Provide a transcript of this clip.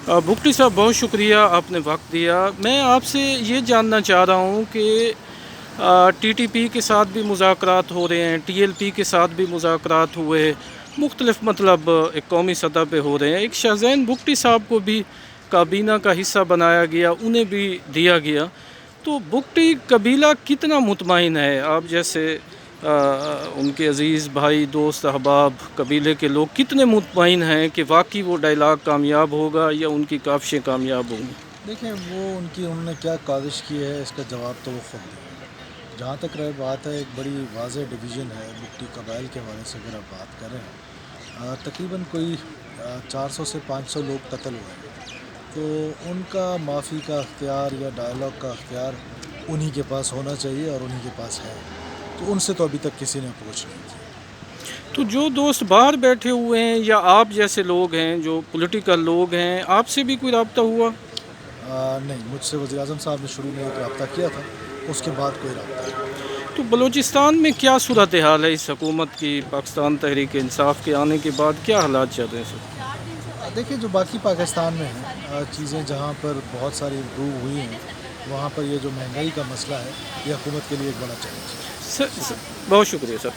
بگٹی صاحب بہت شکریہ آپ نے وقت دیا. میں آپ سے یہ جاننا چاہ رہا ہوں کہ ٹی ٹی پی کے ساتھ بھی مذاکرات ہو رہے ہیں, ٹی ایل پی کے ساتھ بھی مذاکرات ہوئے, مختلف مطلب ایک قومی سطح پہ ہو رہے ہیں. ایک شاہزین بگٹی صاحب کو بھی کابینہ کا حصہ بنایا گیا, انہیں بھی دیا گیا. تو بگٹی قبیلہ کتنا مطمئن ہے, آپ جیسے ان کے عزیز بھائی دوست احباب قبیلے کے لوگ کتنے مطمئن ہیں کہ واقعی وہ ڈائلاگ کامیاب ہوگا یا ان کی کاوشیں کامیاب ہوں گی؟ دیکھیں وہ انہوں نے کیا کاوش کی ہے اس کا جواب تو وہ خود دیں گے. جہاں تک رہے بات ہے, ایک بڑی واضح ڈویژن ہے بگٹی قبائل کے حوالے سے اگر آپ بات کر رہے ہیں, تقریباً کوئی 400 سے 500 لوگ قتل ہوئے ہیں. تو ان کا معافی کا اختیار یا ڈائلاگ کا اختیار انہی کے پاس ہونا چاہیے اور انہی کے پاس ہے. تو ان سے تو ابھی تک کسی نے اپروچ نہیں کی. تو جو دوست باہر بیٹھے ہوئے ہیں یا آپ جیسے لوگ ہیں جو پولیٹیکل لوگ ہیں, آپ سے بھی کوئی رابطہ ہوا؟ نہیں, مجھ سے وزیر اعظم صاحب نے شروع میں ایک رابطہ کیا تھا, اس کے بعد کوئی رابطہ نہیں. تو بلوچستان میں کیا صورتحال ہے اس حکومت کی؟ پاکستان تحریک انصاف کے آنے کے بعد کیا حالات چل رہے ہیں سر؟ دیکھیں جو باقی پاکستان میں ہیں چیزیں جہاں پر بہت ساری امپروو ہوئی ہیں, وہاں پر یہ جو مہنگائی کا مسئلہ ہے یہ حکومت کے لیے ایک بڑا چیلنج ہے. سر بہت شکریہ سر.